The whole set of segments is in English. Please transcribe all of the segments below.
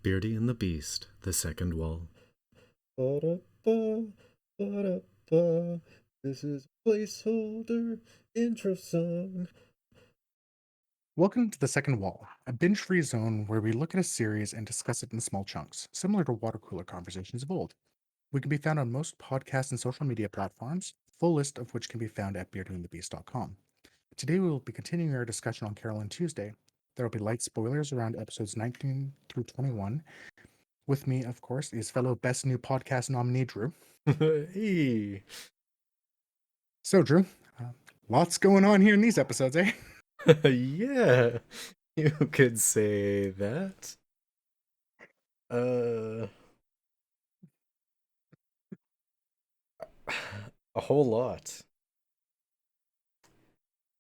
Beardy and the Beast, the second wall. Ba-da-ba, ba-da-ba. This is a placeholder intro song. Welcome to The Second Wall, a binge-free zone where we look at a series and discuss it in small chunks, similar to water cooler conversations of old. We can be found on most podcast and social media platforms, full list of which can be found at beardyandthebeast.com. Today we will be continuing our discussion on Carole and Tuesday. There will be light spoilers around episodes 19 through 21. With me, of course, is fellow Best New Podcast nominee, Drew. Hey. So, Drew, lots going on here in these episodes, eh? Yeah, you could say that. Uh, a whole lot.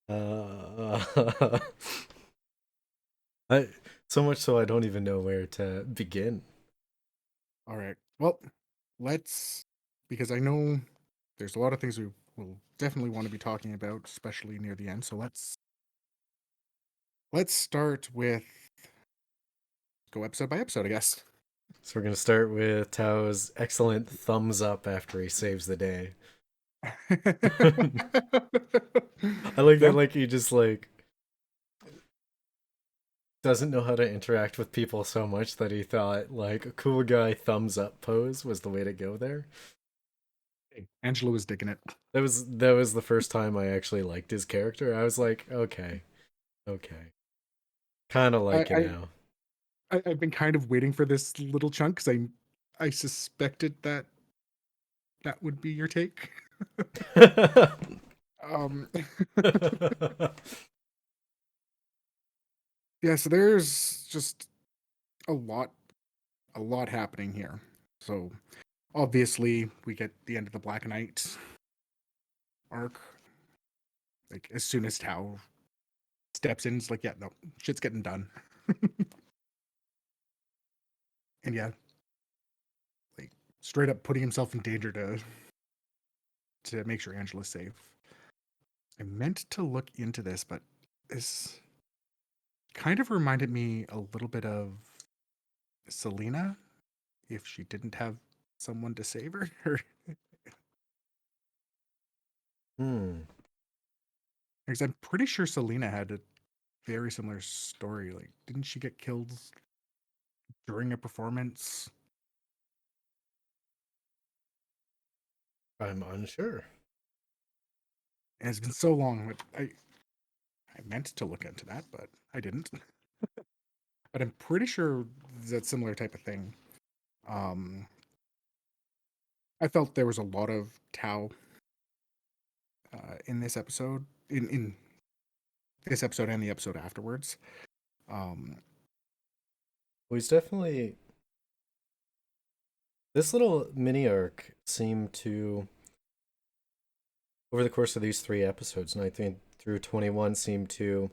Uh, I, so much so I don't even know where to begin. All right. Well, because I know there's a lot of things we will definitely want to be talking about, especially near the end. So let's start with go episode by episode, I guess. So we're gonna start with Tao's excellent thumbs up after he saves the day. I like that, Yeah. like he just like doesn't know how to interact with people so much that he thought like a cool guy thumbs up pose was the way to go there. Hey, Angela was digging it. That was the first time I actually liked his character. I was like, okay, okay, kind of I, like you I now. I've been kind of waiting for this little chunk because I suspected that that would be your take. Um, yeah. So there's just a lot happening here. So obviously we get the end of the Black Knight arc. Like as soon as Tao steps in, it's like, yeah, no, shit's getting done. And yeah, like straight up putting himself in danger to make sure Angela's safe. I meant to look into this, but this kind of reminded me a little bit of Selena if she didn't have someone to save her. Hmm. Because I'm pretty sure Selena had a very similar story. Like, didn't she get killed during a performance? I'm unsure. And it's been so long. I meant to look into that, but I didn't. But I'm pretty sure that similar type of thing. Um, I felt there was a lot of Tao in this episode, in this episode and the episode afterwards. Um, Well, he's definitely this little mini arc seemed to over the course of these three episodes, 19 through 21, seemed to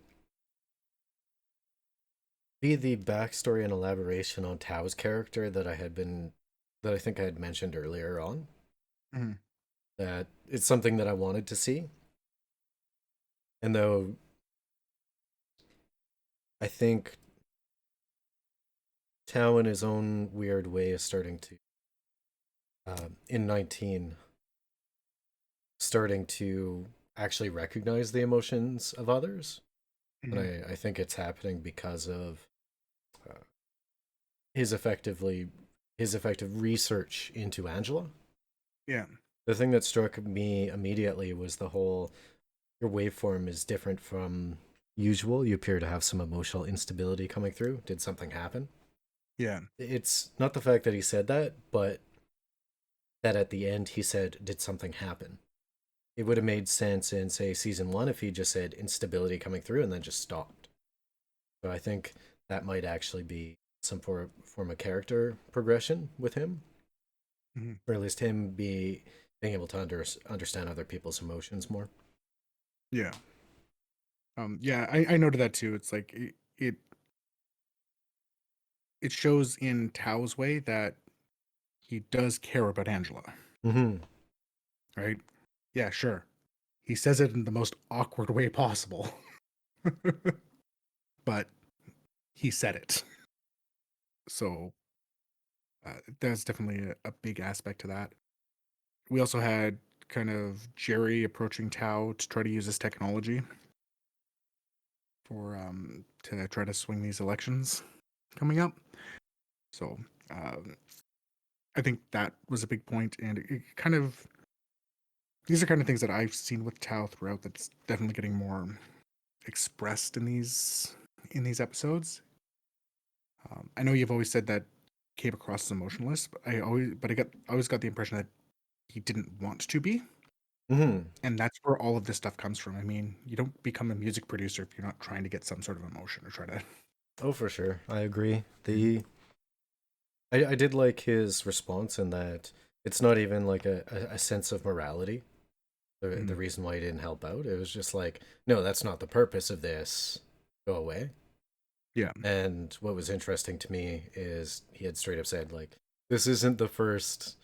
be the backstory and elaboration on Tao's character that I think I had mentioned earlier on. mhm, That it's something that I wanted to see. And though I think Tao in his own weird way is starting to in 19 starting to actually recognize the emotions of others. And mhm. I think it's happening because of uh, his effectively his effective research into Angela. Yeah, The thing that struck me immediately was the whole your waveform is different from usual. You appear to have some emotional instability coming through. Did something happen? yeah, It's not the fact that he said that, but that at the end he said, "Did something happen?" It would have made sense in, say, season one if he just said instability coming through and then just stopped. So I think that might actually be some form of character progression with him, mhm, or at least him being able to understand other people's emotions more. yeah. Yeah, I noted that too. It's like it shows in Tao's way that he does care about Angela, Mm-hmm. right? Yeah, sure. He says it in the most awkward way possible, but he said it. So that's definitely a big aspect to that. We also had kind of Jerry approaching Tao to try to use this technology for to try to swing these elections coming up. So um, I think that was a big point, and it kind of these are kind of things that I've seen with Tao throughout. That's definitely getting more expressed in these episodes. I know you've always said that came across as emotionless, I always got the impression that he didn't want to be, Hmm. and that's where all of this stuff comes from. I mean, you don't become a music producer if you're not trying to get some sort of emotion or try to. Oh, for sure. I agree. I did like his response in that it's not even like a sense of morality. The Mhm. reason why he didn't help out, it was just like, no, that's not the purpose of this. Go away. Yeah. And what was interesting to me is he had straight up said like, this isn't the first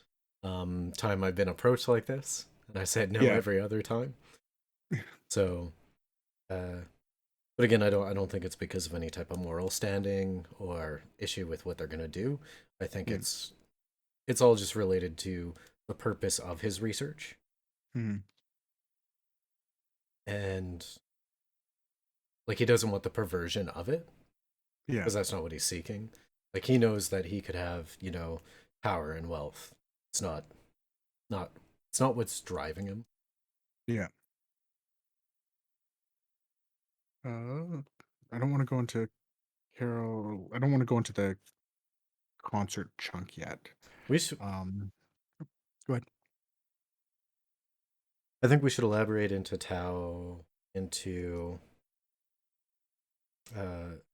time I've been approached like this, and I said no Yeah. every other time. So, uh, but again, I don't think it's because of any type of moral standing or issue with what they're gonna do. I think Yeah. it's all just related to the purpose of his research, Mhm. and like he doesn't want the perversion of it Yeah. because that's not what he's seeking. Like he knows that he could have, power and wealth. It's not it's not what's driving him. Yeah. Uh, I don't want to go into Carol. I don't want to go into the concert chunk yet. We should Um, go ahead. I think we should elaborate into Tao into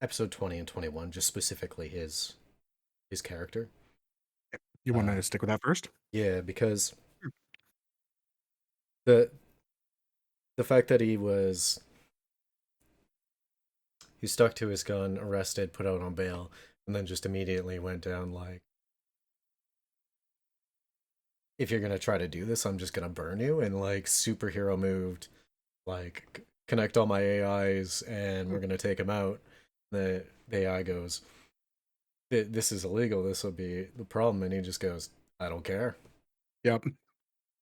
episode 20 and 21, just specifically his character. You want Uh to stick with that first? yeah, because the the fact that he stuck to his gun, arrested, put out on bail, and then just immediately went down like, if you're gonna try to do this, I'm just gonna burn you, and like superhero moved, like connect all my AIs and we're gonna take him out. The AI goes, This is illegal. This will be the problem," and he just goes, "I don't care." Yep.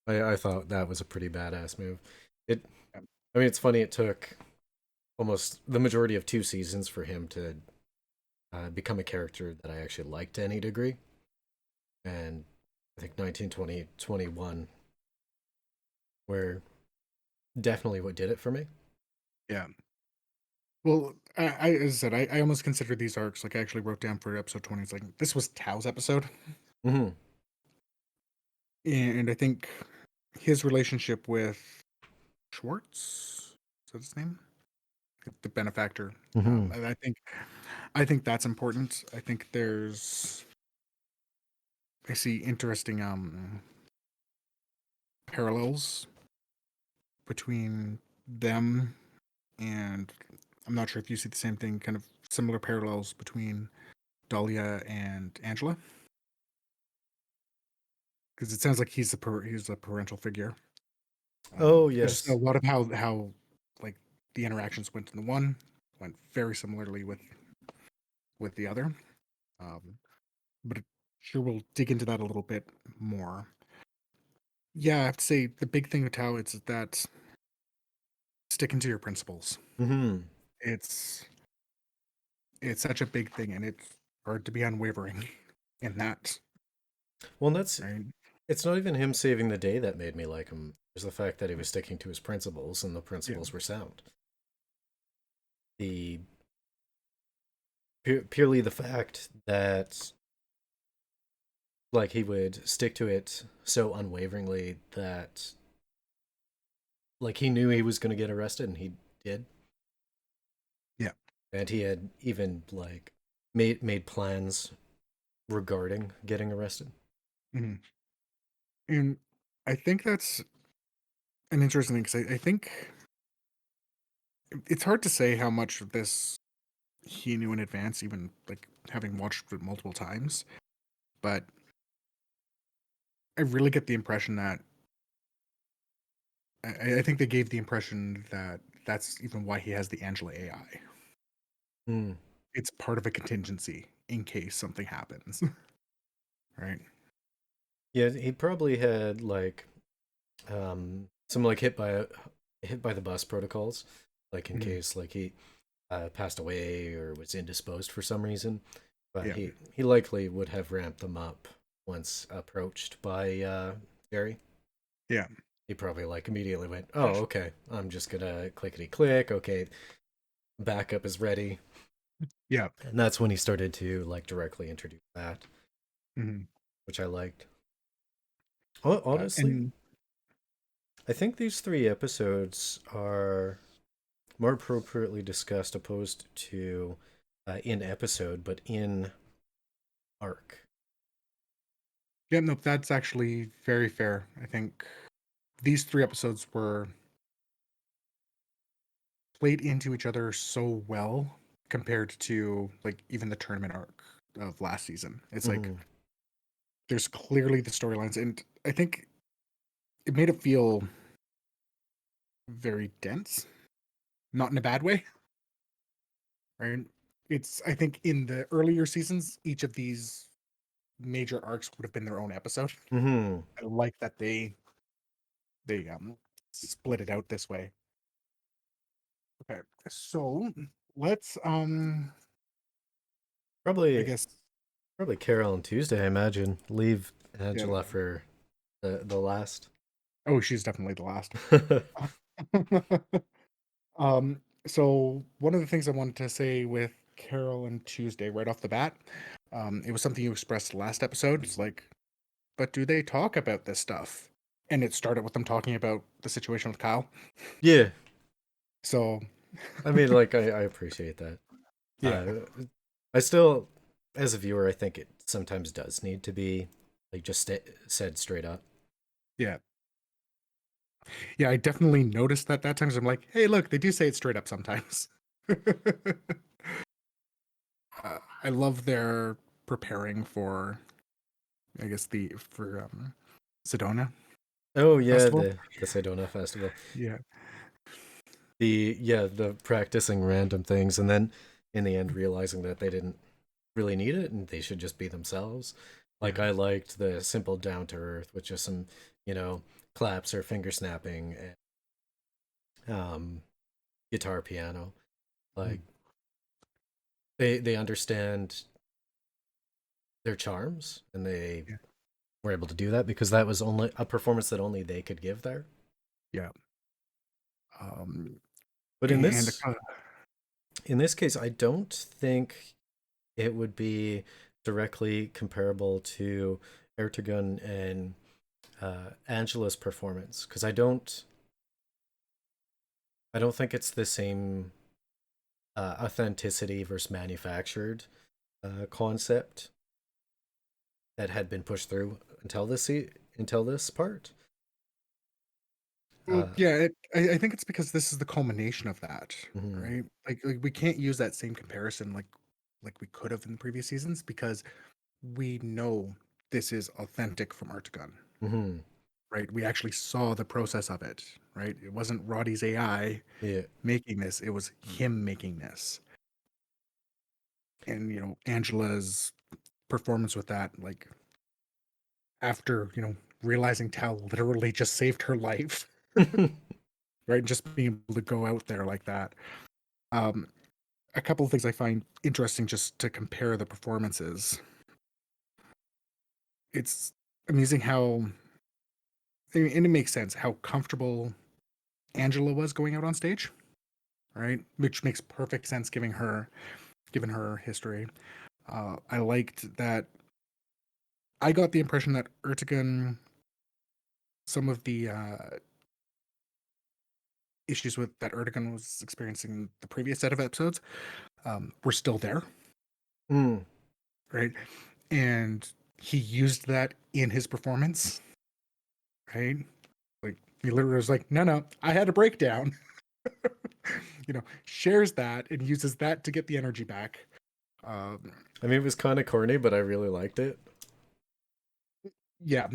I thought that was a pretty badass move. It. I mean, it's funny. It took almost the majority of 2 seasons for him to become a character that I actually liked to any degree. And I think 19, 20, 21 were definitely what did it for me. Yeah. Well, as I said, I almost consider these arcs like I actually wrote down for episode 20. It's like this was Tao's episode, Hmm. and I think his relationship with Schwartz, is that his name? The benefactor. Hmm. I think that's important. I think I see interesting parallels between them, and I'm not sure if you see the same thing, kind of similar parallels between Dahlia and Angela, because it sounds like he's a parental figure. Oh I just know yes. a lot of how like the interactions went in the one went very similarly with the other. Um, but sure, we'll dig into that a little bit more. Yeah, I have to say the big thing with Tao is that sticking to your principles. Hmm. It's it's such a big thing, and it's hard to be unwavering in that. Well, that's Right? it's not even him saving the day that made me like him. It was the fact that he was sticking to his principles, and the Yeah. principles were sound. The purely the fact that like he would stick to it so unwaveringly that like he knew he was going to get arrested, and he did, Yeah. and he had even like made plans regarding getting arrested. Mhm. And I think that's an interesting thing because I think it's hard to say how much of this he knew in advance, even like having watched it multiple times. But I really get the impression that I think they gave the impression that that's even why he has the Angela AI. Hmm. it's part of a contingency in case something happens, right? Yeah, he probably had like some like hit by the bus protocols, like in Mhm. case like he passed away or was indisposed for some reason. But Yeah. he likely would have ramped them up once approached by Jerry. Yeah. He probably like immediately went, "Oh, okay. I'm just gonna clickety click. Okay, backup is ready." Yeah. And that's when he started to like directly introduce that, Mhm. which I liked. Honestly, And I think these three episodes are more appropriately discussed opposed to in episode, but in arc. yeah, no, that's actually very fair. I think these 3 episodes were played into each other so well compared to, like, even the tournament arc of last season. It's like Hmm. there's clearly the storylines, and I think it made it feel very dense, not in a bad way, right? It's I think in the earlier seasons, each of these major arcs would have been their own episode. Hmm. I like that they split it out this way. Okay, so let's I Probably guess probably Carol on Tuesday. I imagine leave yeah. Angela for the last. Oh, she's definitely the last. So one of the things I wanted to say with Carol and Tuesday right off the bat, it was something you expressed last episode. It's like, but do they talk about this stuff? And it started with them talking about the situation with Kyle. Yeah, So I mean, like I appreciate that. yeah, Uh, I still, as a viewer, I think it sometimes does need to be like just said straight up. yeah, yeah. I definitely noticed that times. I'm like, hey, look, they do say it straight up sometimes. I love their preparing for, I guess the for Sedona Oh yeah, festival. the Sedona Festival. Yeah, The practicing random things and then in the end realizing that they didn't really need it and they should just be themselves. Like yeah. I liked the simple down to earth with just some, you know, claps or finger snapping and guitar piano. Mm, Like they understand their charms and they yeah, were able to do that because that was only a performance that only they could give there. yeah. Um, But and in this case I don't think it would be directly comparable to Ertegun and Angela's performance because I don't think it's the same authenticity versus manufactured concept that had been pushed through until this part. well, Uh, yeah, I think it's because this is the culmination of that, mhm, right? Like we can't use that same comparison like we could have in the previous seasons because we know this is authentic from Artagon, mhm, right? We actually saw the process of it, right? It wasn't Roddy's AI yeah. making this; it was him making this. And Angela's performance with that, like after realizing Tal literally just saved her life, right? Just being able to go out there like that. Um, a couple of things I find interesting just to compare the performances. It's amusing how, and it makes sense how comfortable Angela was going out on stage, right? Which makes perfect sense given her history. I liked that. I got the impression that Ertegun, some of the issues with that Erdogan was experiencing the previous set of episodes were still there, Mm. right? And he used that in his performance, right? Like he literally was like, "No, no, I had a breakdown." Shares that and uses that to get the energy back. Um, I mean, it was kind of corny, but I really liked it. yeah,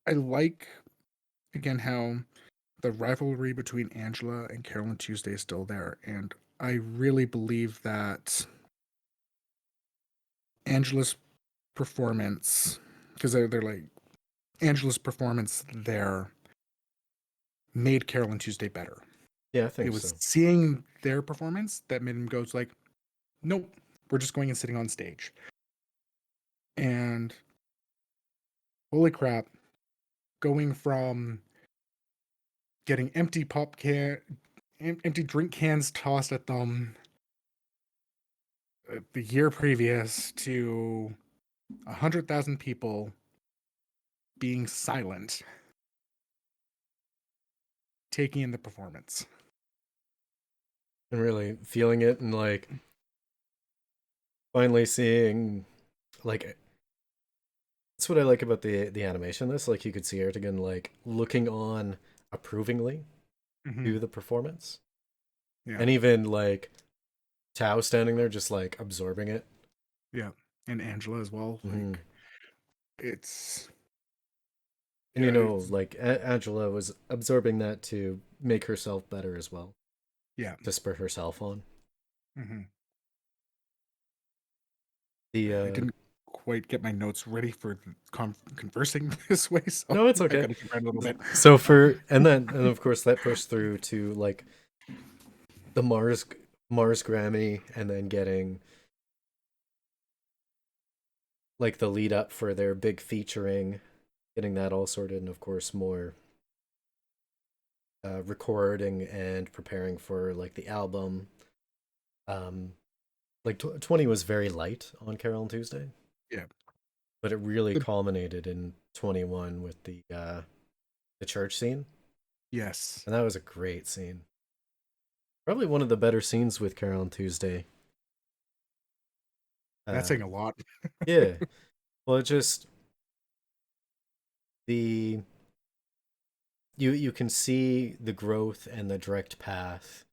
I like again how the rivalry between Angela and Carolyn Tuesday is still there, and I really believe that Angela's performance, because they're like Angela's performance there made Carolyn Tuesday better. Yeah, I It think was so. seeing their performance that made him go like, nope, we're just going and sitting on stage. And holy crap, going from getting empty drink cans tossed at them the year previous to 100,000 people being silent, taking in the performance. And really feeling it and like finally seeing like that's what I like about the animation. This like you could see Ertegun like looking on approvingly Hmm. to the performance, Yeah, and even like Tao standing there just like absorbing it. yeah, and Angela as well. Mm-hmm. Like it's And yeah, it's like Angela was absorbing that to make herself better as well, yeah. to spur herself on. Hmm. The I didn't quite get my notes ready for conversing this way, so No, it's I okay. got to keep around a little bit. So for and of course that pushed through to like the Mars Grammy, and then getting like the lead up for their big featuring, getting that all sorted, and of course more recording and preparing for like the album. Um, like 20 was very light on Carol and Tuesday, Yeah, but it really the, culminated in 21 with the church scene, yes, and that was a great scene. Probably one of the better scenes with Carol and Tuesday. that's Uh, saying a lot. yeah. Well, it just the you can see the growth and the direct path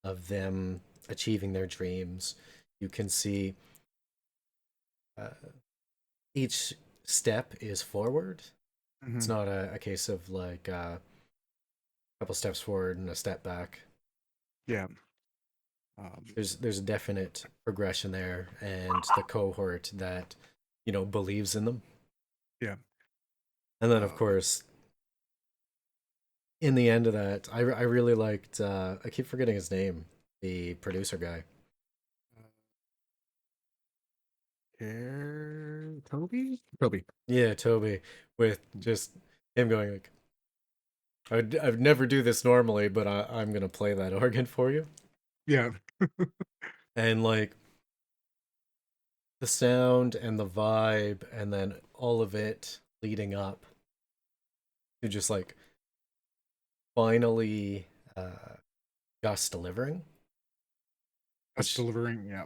of them achieving their dreams. You can see uh, each step is forward. It's Hmm. not a case of like a couple steps forward and a step back. Yeah, um, There's a definite progression there, and the cohort that believes in them. yeah. And then of Um, course in the end of that, I really liked. I keep forgetting his name, the producer guy. Toby. Yeah, Toby, with just him going like, I'd never do this normally, but I'm gonna play that organ for you, Yeah, and like the sound and the vibe, and then all of it leading up to just like finally Gus delivering, us which delivering. Yeah,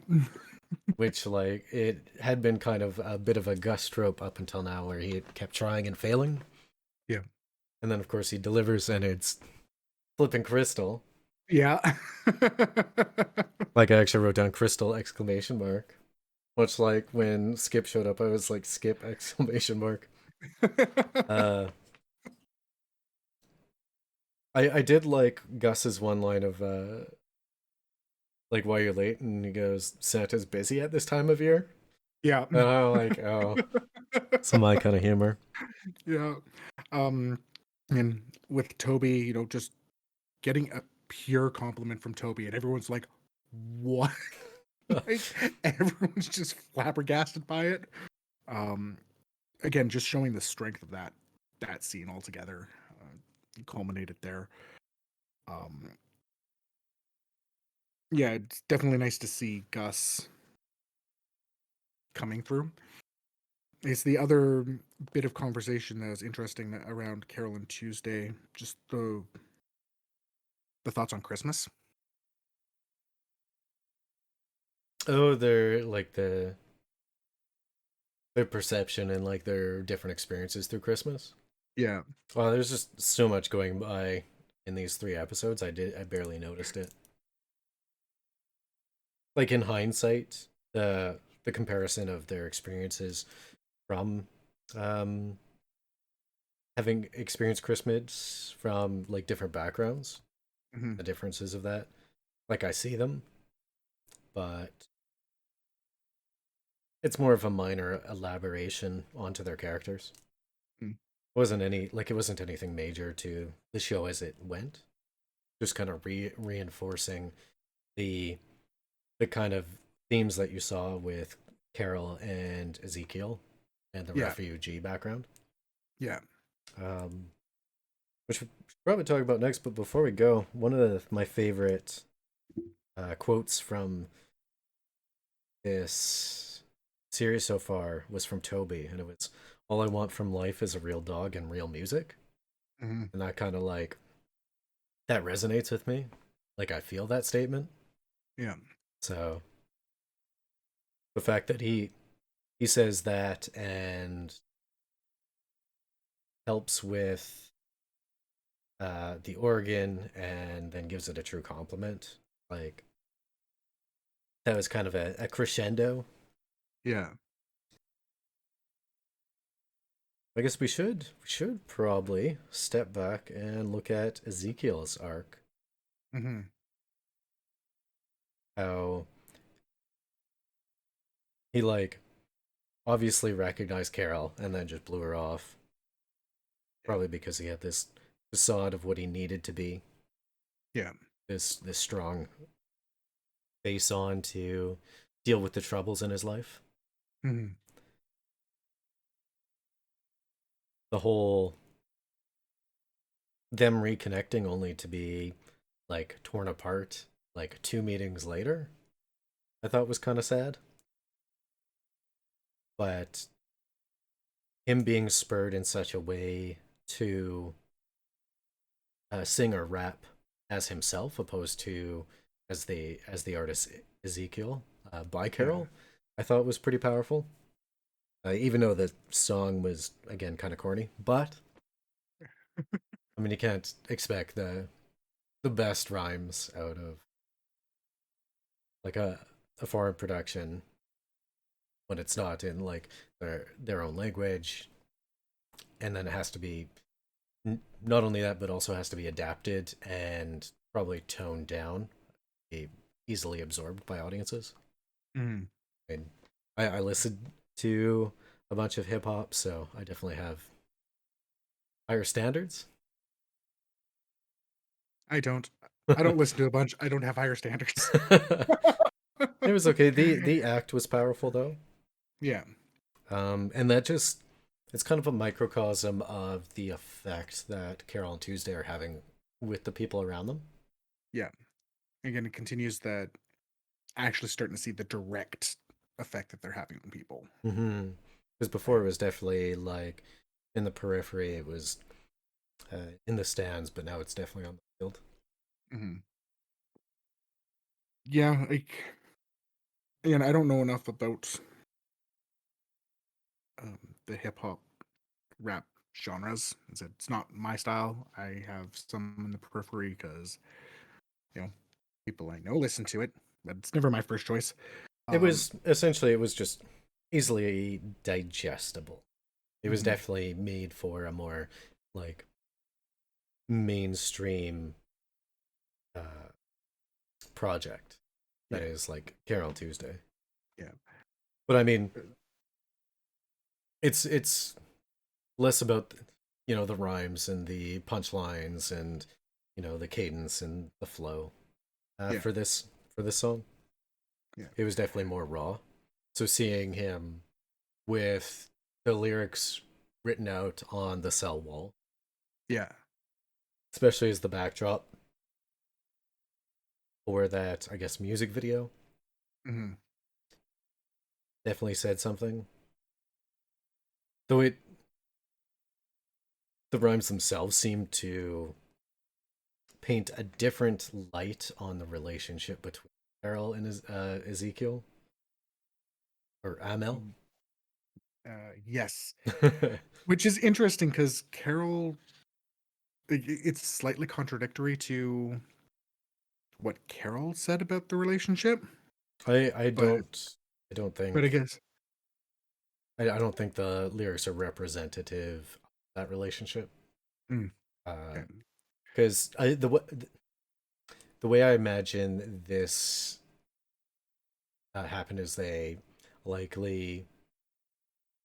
like it had been kind of a bit of a Gus trope up until now, where he kept trying and failing, yeah, and then of course he delivers, and it's flipping crystal. yeah. Like I actually wrote down crystal exclamation mark. Much like when Skip showed up, I was like Skip exclamation mark. Uh I did like Gus's one line of like why you're late, and he goes, Santa's busy at this time of year. Yeah, And I'm like, oh, some my kind of humor. yeah. Um, and with Toby, just getting a pure compliment from Toby, and everyone's like, "What?" Like everyone's just flabbergasted by it. Um, Again, just showing the strength of that scene altogether, culminated there. Um, yeah, it's definitely nice to see Gus coming through. It's the other bit of conversation that was interesting around Carolyn Tuesday, just the thoughts on Christmas. Oh, they're like their perception and like their different experiences through Christmas. Yeah, Wow, there's just so much going by in these 3 episodes. I barely noticed it. Like in hindsight, the comparison of their experiences from um having experienced Christmas from like different backgrounds, Hmm. the differences of that. Like I see them, but it's more of a minor elaboration onto their characters. It wasn't anything major to the show as it went. Just kind of reinforcing the the kind of themes that you saw with Carol and Ezekiel and the Yeah, refugee background. yeah. Um, which we'll probably talk about next. But before we go, one of my favorite quotes from this series so far was from Toby, and it was, "All I want from life is a real dog and real music," Hmm. and that kind of like that resonates with me. Like I feel that statement. Yeah. So the fact that he says that and helps with the organ and then gives it a true compliment, like that was kind of a crescendo. Yeah. I guess we should probably step back and look at Ezekiel's arc. Hmm. How he like obviously recognized Carol and then just blew her off. Probably because he had this facade of what he needed to be. Yeah. This strong face on to deal with the troubles in his life. Hmm. The whole them reconnecting only to be like torn apart like 2 meetings later, I thought was kind of sad. But him being spurred in such a way to sing or rap as himself opposed to as the artist Ezekiel by Yeah. Carol, I thought was pretty powerful. Even though the song was again kind of corny, but I mean you can't expect the best rhymes out of like a foreign production when it's not in like their own language, and then it has to be not only that but also has to be adapted and probably toned down, be easily absorbed by audiences. Hmm. And I listened to a bunch of hip hop, so I definitely have higher standards. I don't. I don't listen to a bunch. I don't have higher standards. It was okay. The act was powerful though. Yeah. And that just it's kind of a microcosm of the effect that Carol and Tuesday are having with the people around them. Yeah. Again, it continues that actually starting to see the direct effect that they're having on people. Mm-hmm. Because before it And was definitely like in the periphery, it was in the stands, but now it's definitely on the field. mhm. Yeah, like again, I don't know enough about the hip hop rap genres. It's not my style. I have some in the periphery because you know people I know listen to it, but it's never my first choice. It Um, was essentially it was just easily digestible. It was mhm. definitely made for a more like mainstream uh, project that Yeah, is like Carol Tuesday. yeah, But I mean, it's less about the rhymes and the punchlines and the cadence and the flow yeah, for this song. yeah, It was definitely more raw. So seeing him with the lyrics written out on the cell wall, yeah. especially as the backdrop for that, I guess, music video, Hmm. definitely said something. Though the rhymes themselves seem to paint a different light on the relationship between Carol and Ezekiel or Amel. Yes, which is interesting because Carol, it's slightly contradictory to what Carol said about the relationship, I I but don't I don't but I think guess I don't think the lyrics are representative that relationship. Mm, okay. Because the way I imagine this happened is they likely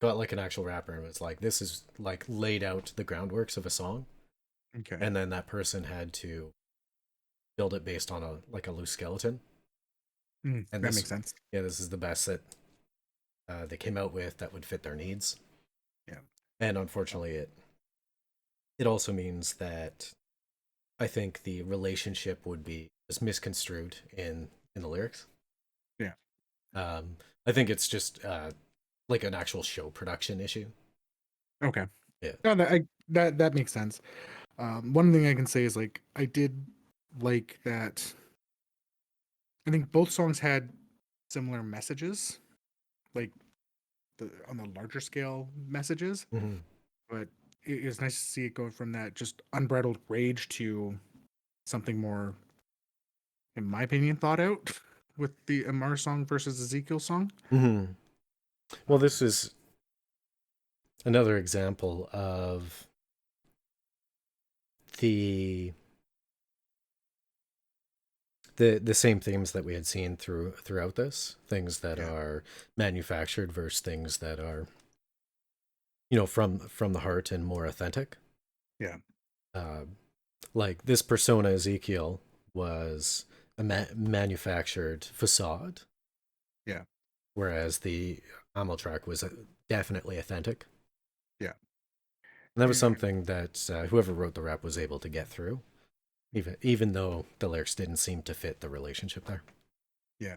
got like an actual rapper and was like, this is like laid out the groundworks of a song, Okay. and then that person had to build it based on a like a loose skeleton. And That this, makes sense. yeah, this is the best that they came out with that would fit their needs. Yeah. And unfortunately, it also means that I think the relationship would be is misconstrued in the lyrics. Yeah. Um, I think it's just like an actual show production issue. Okay. Yeah. Yeah, that makes sense. One thing I can say is like I did like that. I think both songs had similar messages, like on the larger scale messages, Mm-hmm. but it was nice to see it go from that just unbridled rage to something more, in my opinion, thought out with the Amar song versus Ezekiel song. Mm-hmm. Well, Um, this is another example of the the same themes that we had seen throughout this, things that yeah, are manufactured versus things that are from the heart and more authentic. yeah, uh, like this persona Ezekiel was a manufactured facade, yeah, whereas the Amal track was definitely authentic. yeah, And that was and, something that whoever wrote the rap was able to get through, even though the lyrics didn't seem to fit the relationship there. yeah.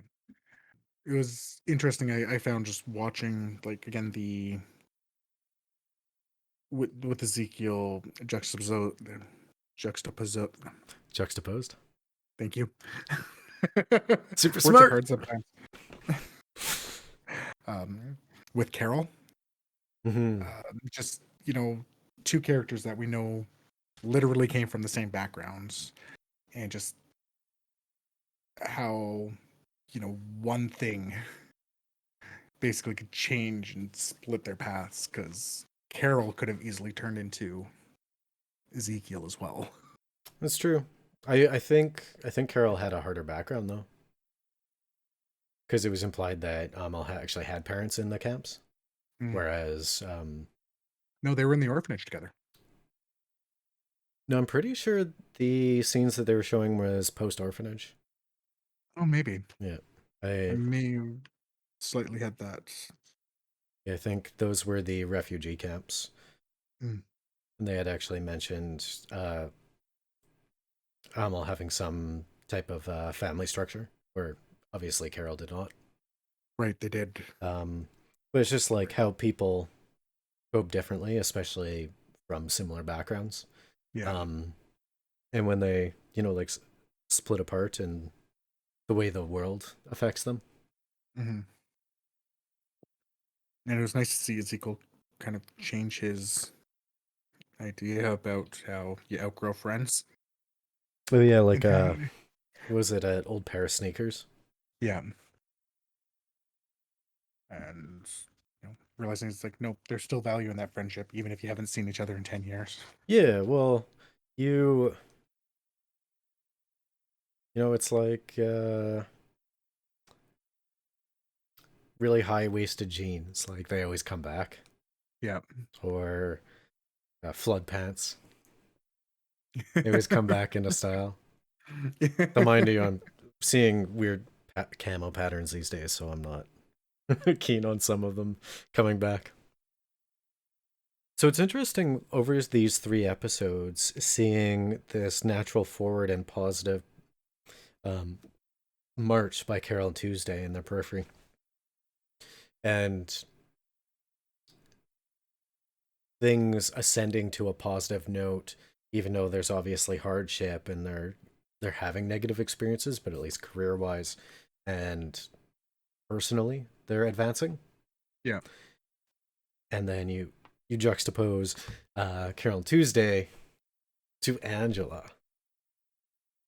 It was interesting. I found just watching like again the with Ezekiel juxtapose. Juxtaposed. Thank you. Super Words are smart. hard sometimes. Um, with Carole, Mm-hmm. just two characters that we know literally came from the same backgrounds, and just how one thing basically could change and split their paths because Carol could have easily turned into Ezekiel as well. That's true. I think Carol had a harder background though, because it was implied that Amal actually had parents in the camps, Mm. whereas No, they were in the orphanage together. no, I'm pretty sure the scenes that they were showing was post orphanage. Oh, maybe Yeah, I I may have slightly had that. I think those were the refugee camps, Mm. and they had actually mentioned Amal having some type of family structure, where obviously Carol did not. Right, they did. Um, but it's just like how people cope differently, especially from similar backgrounds. Yeah. Um, and when they like split apart and the way the world affects them. Hmm. And it was nice to see Ezekiel kind of change his idea about how you outgrow friends. Oh yeah, like And how, what was it at old pair of sneakers? yeah. And realizing it's like, nope, there's still value in that friendship, even if you haven't seen each other in 10 years. Yeah, well, you it's like really high waisted jeans, like they always come back, Yeah. or flood pants, they always come back into style. So mind you, I'm seeing weird camo patterns these days, so I'm not keen on some of them coming back. So it's interesting over these 3 episodes seeing this natural forward and positive um, march by Carol and Tuesday in their periphery. And things ascending to a positive note, even though there's obviously hardship and they're having negative experiences, but at least career wise and personally, they're advancing. Yeah. And then you juxtapose Carol and Tuesday to Angela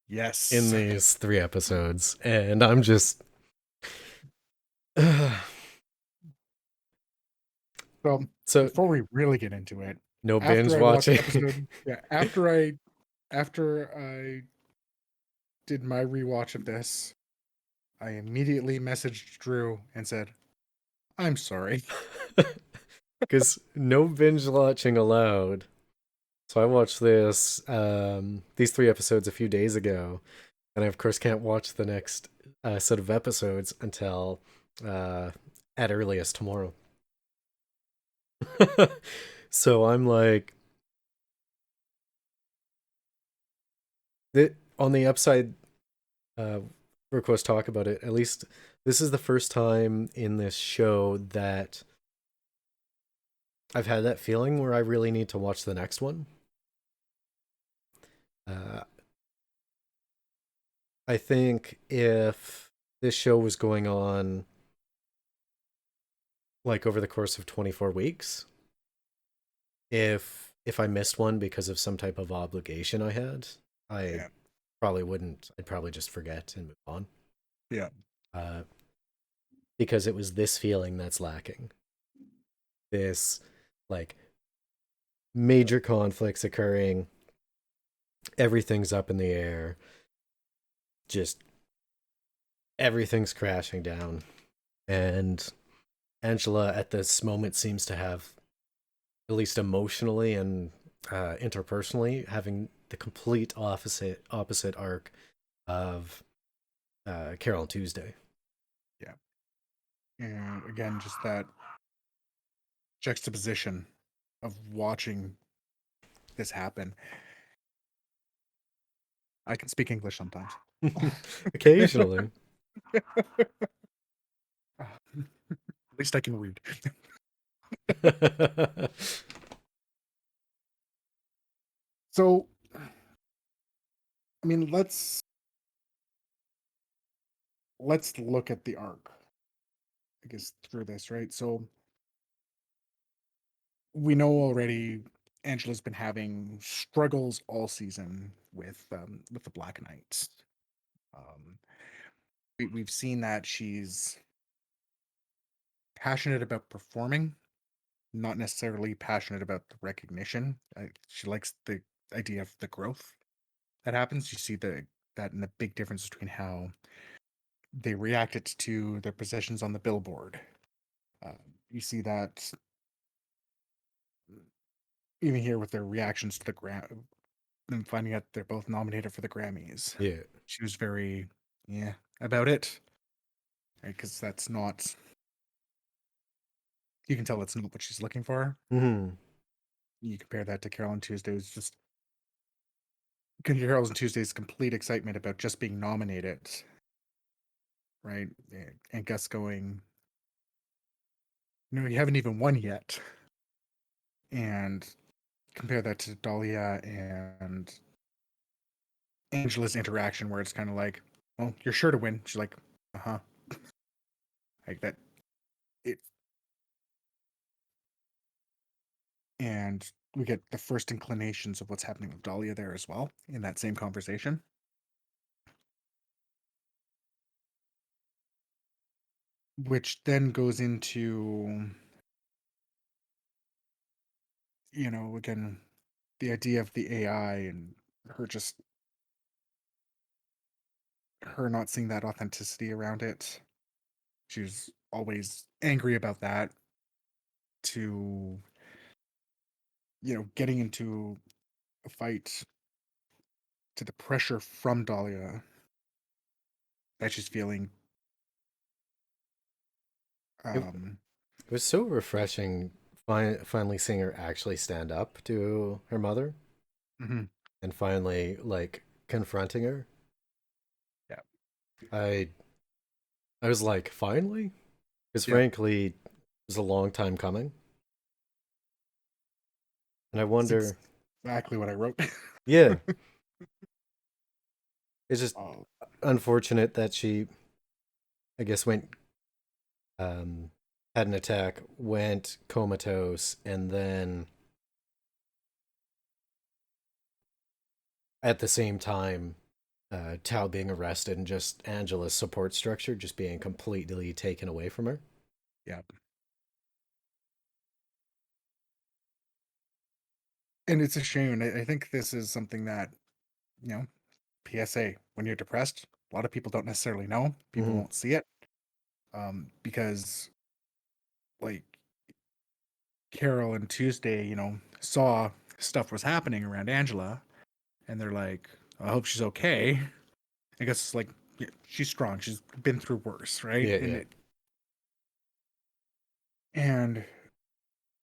in Yes. these 3 episodes, and I'm just Well, so before we really get into it, No binge After I watched the watching. episode, yeah, after I did my rewatch of this, I immediately messaged Drew and said, "I'm sorry." Because no binge watching allowed. So I watched these 3 episodes a few days ago, and I of course can't watch the next set of episodes until uh, at earliest tomorrow. So I'm like, on the upside, we're of course talk about it. At least this is the first time in this show that I've had that feeling where I really need to watch the next one. Uh, I think if this show was going on like over the course of 24 weeks, if I missed one because of some type of obligation I had, I Yeah, probably wouldn't. I'd probably just forget and move on. yeah, Uh, because it was this feeling that's lacking. This like major conflicts occurring, everything's up in the air, just everything's crashing down. And Angela at this moment seems to have, at least emotionally and interpersonally, having the complete opposite arc of Carol and Tuesday. yeah. And again, just that juxtaposition of watching this happen. I can speak English sometimes. Occasionally. At least I can read. So, I mean, let's look at the arc, I guess, through this, right? So we know already Angela's been having struggles all season with the Black Knights. Um, we've seen that she's passionate about performing, not necessarily passionate about the recognition. She likes the idea of the growth that happens. You see that in the big difference between how they reacted to their possessions on the billboard. You see that even here with their reactions to the and finding out they're both nominated for the Grammys. Yeah. She was very yeah about it, because that's not. You can tell it's not what she's looking for. Hmm. You compare that to Carole and Tuesday's just Carole and Tuesday's complete excitement about just being nominated, right? And Gus going, no, you haven't even won yet. And compare that to Dahlia and Angela's interaction, where it's kind of like, well, you're sure to win. She's like, uh huh, like that. It and we get the first inclinations of what's happening with Dahlia there as well in that same conversation, which then goes into, again, the idea of the AI and her just her not seeing that authenticity around it. She was always angry about that, to getting into a fight, to the pressure from Dahlia that she's feeling. It, um it was so refreshing finally seeing her actually stand up to her mother mhm, and finally like confronting her. yeah, I I was like, finally? Because yeah, frankly, it was a long time coming. And I it's wonder, exactly what I wrote. yeah, it's just Oh, unfortunate that she, I guess, um, had an attack, went comatose, and then at the same time, Tao being arrested and just Angela's support structure just being completely taken away from her. yeah, And it's a shame. I think this is something that, you know, PSA, when you're depressed, a lot of people don't necessarily know. People Hmm. won't see it. Because like Carol and Tuesday, saw stuff was happening around Angela, and they're like, I hope she's okay. I guess like, yeah, she's strong. She's been through worse, right? Yeah, And yeah. and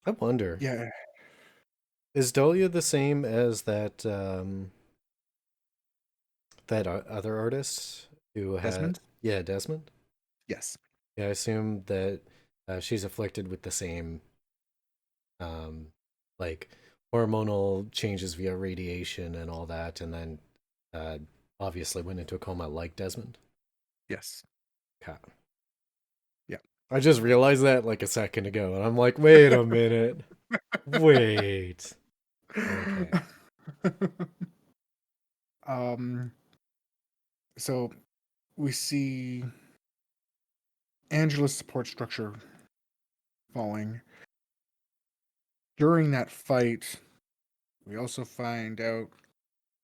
I wonder, yeah, is Dahlia the same as that other artist who had, Desmond. yeah, Desmond? Yes. Yeah, I assume that she's afflicted with the same um like hormonal changes via radiation and all that, and then uh obviously went into a coma like Desmond. Yes. Okay. Yeah. I just realized that like a second ago, and I'm like, wait a minute. Wait. Okay. um. So we see Angela's support structure falling. During that fight, we also find out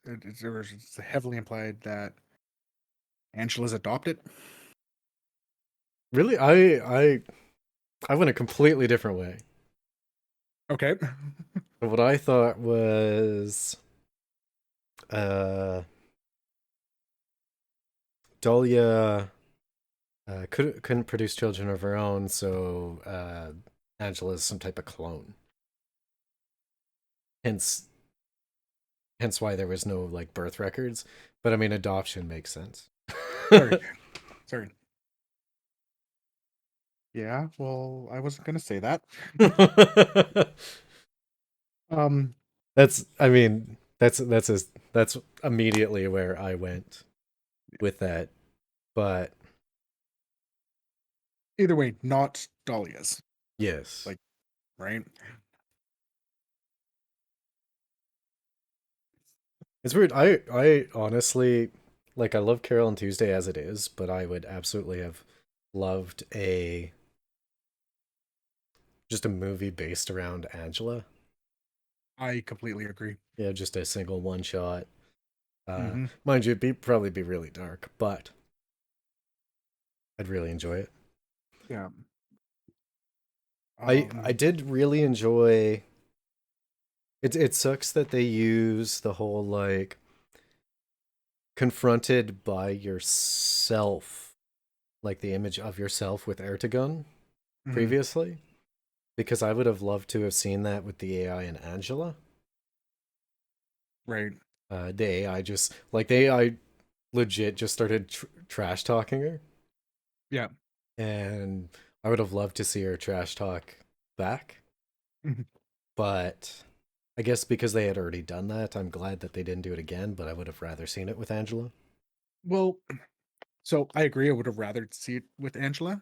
it's heavily implied that Angela's adopted. Really, I went a completely different way. Okay. What I thought was uh Dahlia couldn't produce children of her own, so Angela's some type of clone. Hence why there was no like birth records. But I mean, adoption makes sense. Sorry. Sorry. Yeah, well, I wasn't gonna say that. Um, That's I mean that's immediately where I went with that. But Either way, not Dahlia's. yes. Like, right? It's weird. I honestly like I love Carol and Tuesday as it is, but I would absolutely have loved a just a movie based around Angela. I completely agree. Yeah, just a single one shot. Hmm. Mind you, probably be really dark, but I'd really enjoy it. Yeah. I did really enjoy it. It sucks that they use the whole like confronted by yourself, like the image of yourself with Ertegun Mhm. previously, because I would have loved to have seen that with the AI and Angela. Right. The AI just like the AI legit just started trash talking her, Yeah. and I would have loved to see her trash talk back. Mhm. But I guess because they had already done that, I'm glad that they didn't do it again. But I would have rather seen it with Angela. Well, so I agree. I would have rather see it with Angela,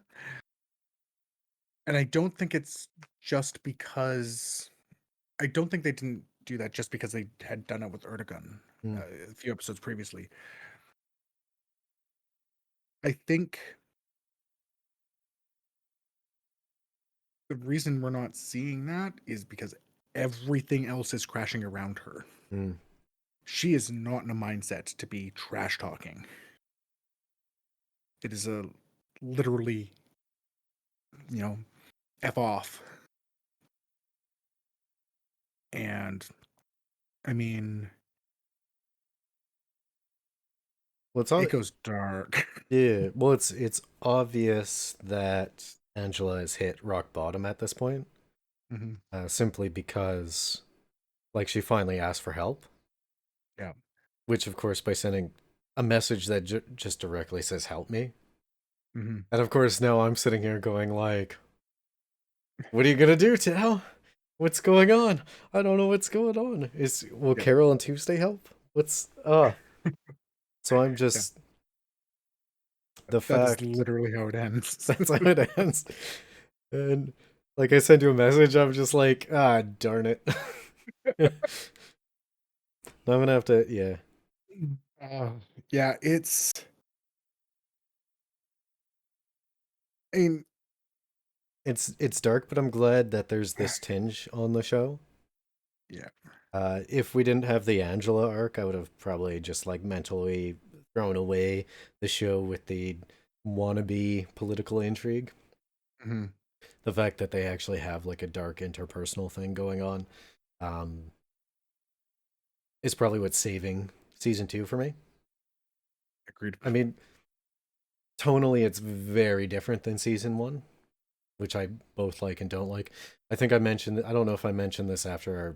and I don't think it's just because I don't think they didn't do that just because they had done it with Erdogan Mm, a few episodes previously. I think the reason we're not seeing that is because everything else is crashing around her. mm. She is not in a mindset to be trash talking. It is a literally, you know, F off. And I mean, Well, it's it all goes dark. yeah. Well, it's obvious that Angela has hit rock bottom at this point, Hmm. simply because like she finally asked for help, Yeah. which of course by sending a message that just directly says "help me," Hmm. and of course now I'm sitting here going like, "What are you gonna do, Tao? What's going on? I don't know what's going on. Is will Yeah. Carol and Tuesday help? What's So I'm Yeah. just the That is fact literally how it ends. that's how it ends. And like I sent you a message, I'm just like, ah, darn it. I'm gonna have to, yeah. uh, yeah, I mean, It's dark, but I'm glad that there's this tinge on the show. yeah. If we didn't have the Angela arc, I would have probably just like mentally thrown away the show with the wannabe political intrigue. Mhm. The fact that they actually have like a dark interpersonal thing going on um, is probably what's saving season two for me. Agreed. I mean, tonally, it's very different than season one, which I both like and don't like. I think I mentioned, I don't know if I mentioned this after our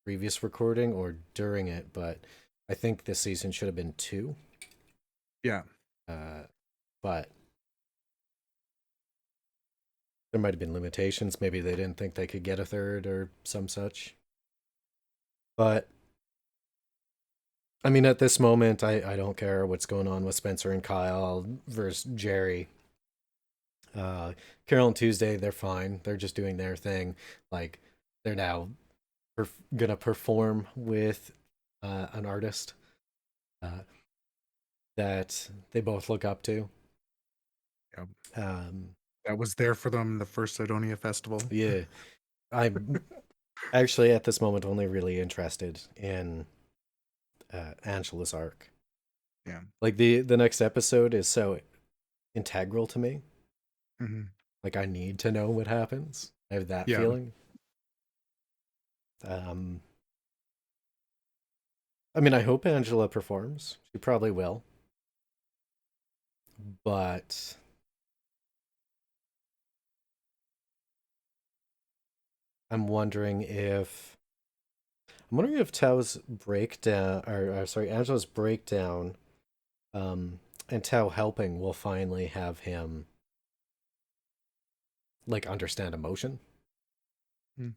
previous recording or during it, but I think this season should have been two. Yeah. Uh, but there might have been limitations. Maybe they didn't think they could get a third or some such. But I mean, at this moment, I don't care what's going on with Spencer and Kyle versus Jerry. Uh, Carol and Tuesday, they're fine. They're just doing their thing. Like, they're now gonna perform with an artist uh, that they both look up to. Yeah. Um, That was there for them the first Sidonia festival. yeah, I'm actually at this moment only really interested in Angela's arc. Yeah. Like the next episode is so integral to me. Mhm. Like I need to know what happens. I have that Yeah. feeling. Um, I mean, I hope Angela performs. She probably will, but I'm wondering if Tao's breakdown, or sorry, Angela's breakdown, and Tao helping will finally have him like understand emotion. Mm.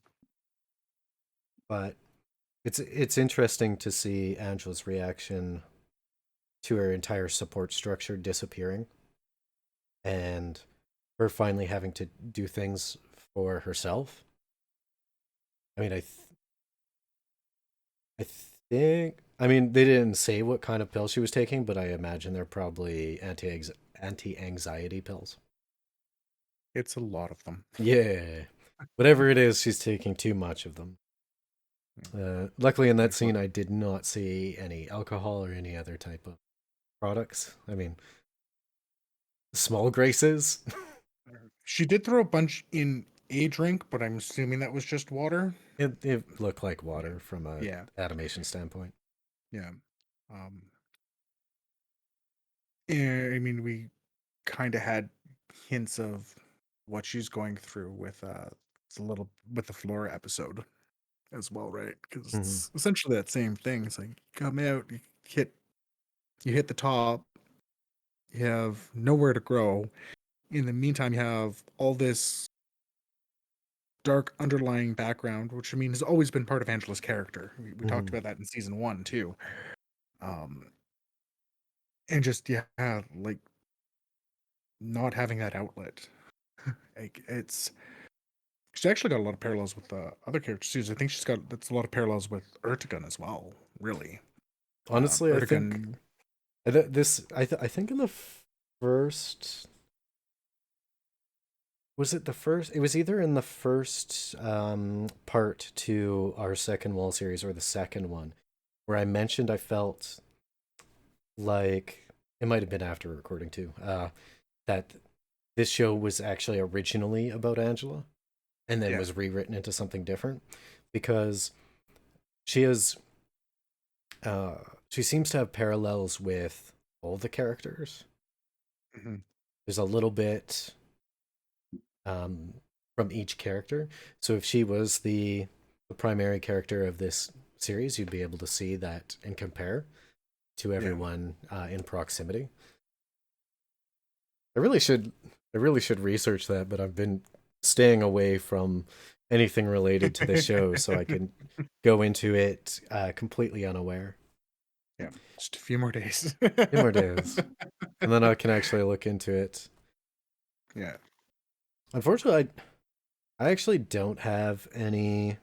But it's interesting to see Angela's reaction to her entire support structure disappearing and her finally having to do things for herself. I mean, I think I mean they didn't say what kind of pills she was taking, but I imagine they're probably anti anxiety pills. It's a lot of them. Yeah, whatever it is, she's taking too much of them. Luckily, in that scene, I did not see any alcohol or any other type of products. I mean, small graces. She did throw a bunch in a drink, but I'm assuming that was just water. It looked like Yeah. water from a Yeah. animation standpoint. Yeah. Um, I mean, we kind of had hints of what she's going through with it's a little with the Flora episode as well, right? Because Hmm. it's essentially that same thing. It's like you come out, you hit the top, you have nowhere to grow. In the meantime, you have all this dark underlying background, which I mean has always been part of Angela's character. We talked Hmm. about that in season one too. Um, and just yeah, like not having that outlet. Like it's she's actually got a lot of parallels with other characters too. So I think she's got that's a lot of parallels with Ertegun as well. Really, Honestly, I think Ertegun. I think in the first was it the first? It was either in the first part to our second wall series or the second one where I mentioned I felt like it might have been after recording too. That this show was actually originally about Angela and then Yeah. was rewritten into something different because she has uh she seems to have parallels with all the characters. Mhm. There's a little bit um from each character. So if she was the primary character of this series, you'd be able to see that and compare to Yeah. everyone in proximity. I really should I really should research that, but I've been staying away from anything related to the show so I can go into it completely unaware. Yeah. Just a few more days. Few more days, and then I can actually look into it. Yeah. Unfortunately, I actually don't have any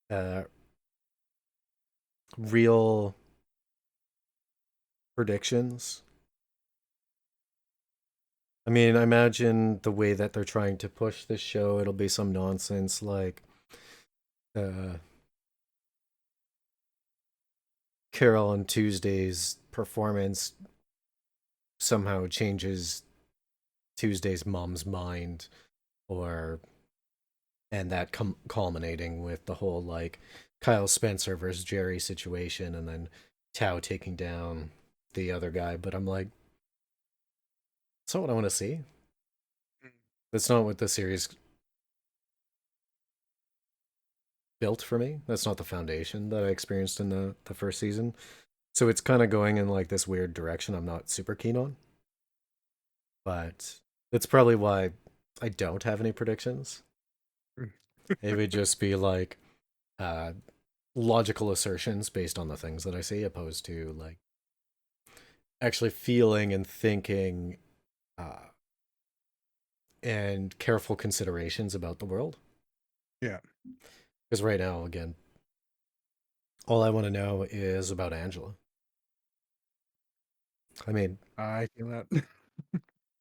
uh, real predictions. I mean, I imagine the way that they're trying to push this show, it'll be some nonsense like uh, Carol on Tuesday's performance somehow changes Tuesday's mom's mind, or and that culminating with the whole like Kyle Spencer versus Jerry situation, and then Tao taking down the other guy. But I'm like, that's not what I want to see. That's not what the series built for me. That's not the foundation that I experienced in the first season. So it's kind of going in like this weird direction I'm not super keen on. But that's probably why I don't have any predictions. It would just be like uh, logical assertions based on the things that I see, opposed to like actually feeling and thinking uh, and careful considerations about the world. Yeah, Because right now, again, all I want to know is about Angela. I mean, I feel that.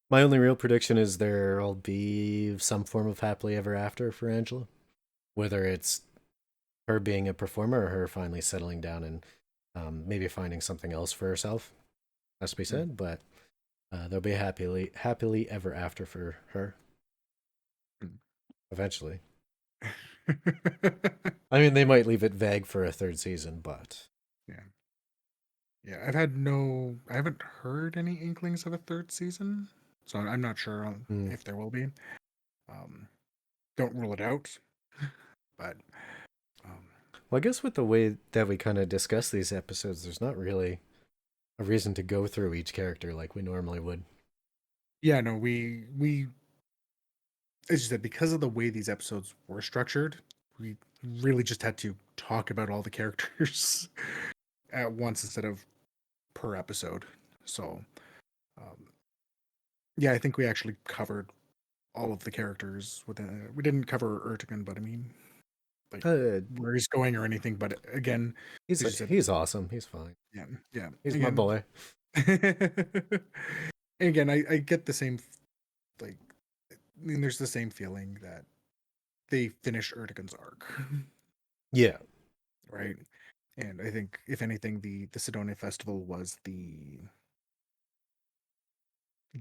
my only real prediction is there'll be some form of happily ever after for Angela, whether it's her being a performer or her finally settling down and maybe finding something else for herself. Has to be Mm. said, but there'll be happily ever after for her eventually. I mean, they might leave it vague for a third season, but Yeah. Yeah, I haven't heard any inklings of a third season, so I'm not sure mm. if there will be. Um, don't rule it out, but um, Well, I guess with the way that we kind of discuss these episodes, there's not really a reason to go through each character like we normally would. yeah, no, we as you said, because of the way these episodes were structured, we really just had to talk about all the characters at once instead of per episode. So, um, yeah, I think we actually covered all of the characters within. We didn't cover Ertigan, but I mean, like Uh, where he's going or anything. But again, he's as you said, he's awesome. He's fine. yeah, yeah. He's my Again, boy. again, I get the same like. I mean, there's the same feeling that they finished Ertigan's arc, Yeah. right? And I think, if anything, the Sidonia Festival was the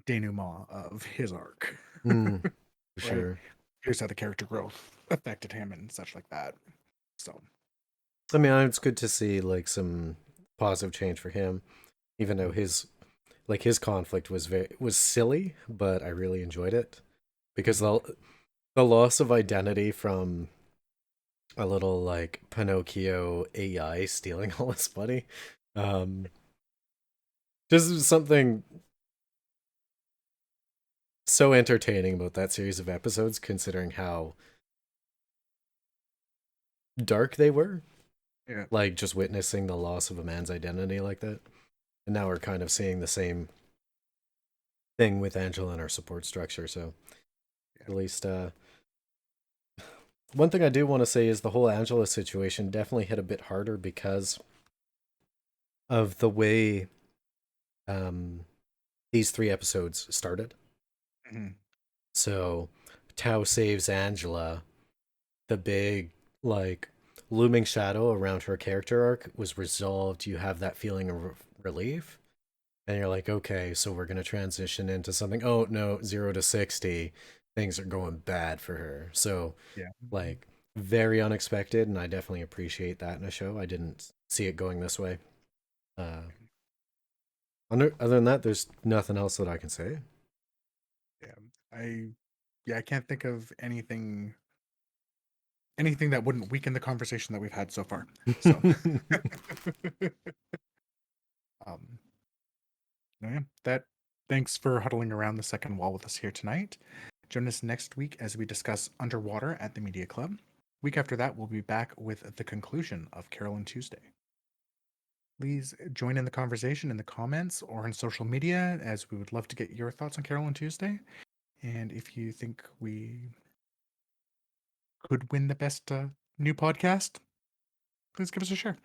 denouement of his arc, Mm, for right? sure. Here's how the character growth affected him and such like that. So, I mean, it's good to see like some positive change for him, even though his conflict was silly, but I really enjoyed it because mhm. the loss of identity from a little like Pinocchio AI stealing all his money, um, just something so entertaining about that series of episodes, considering how dark they were. Yeah, Like just witnessing the loss of a man's identity like that, and now we're kind of seeing the same thing with Angela and our support structure. So yeah. at least one thing I do want to say is the whole Angela situation definitely hit a bit harder because of the way um, these three episodes started. Mhm. So Tao saves Angela. The big like looming shadow around her character arc was resolved. You have that feeling of relief, and you're like, okay, so we're gonna transition into something. Oh no, 0 to 60, things are going bad for her. So Yeah. like very unexpected, and I definitely appreciate that in a show. I didn't see it going this way. Uh, other than that, there's nothing else that I can say. Yeah. I yeah, I can't think of anything that wouldn't weaken the conversation that we've had so far. So, um, no, yeah, that thanks for huddling around the second wall with us here tonight. Join us next week as we discuss Underwater at the Media Club. Week after that, we'll be back with the conclusion of Carole and Tuesday. Please join in the conversation in the comments or on social media, as we would love to get your thoughts on Carole and Tuesday. And if you think we could win the best new podcast, please give us a share.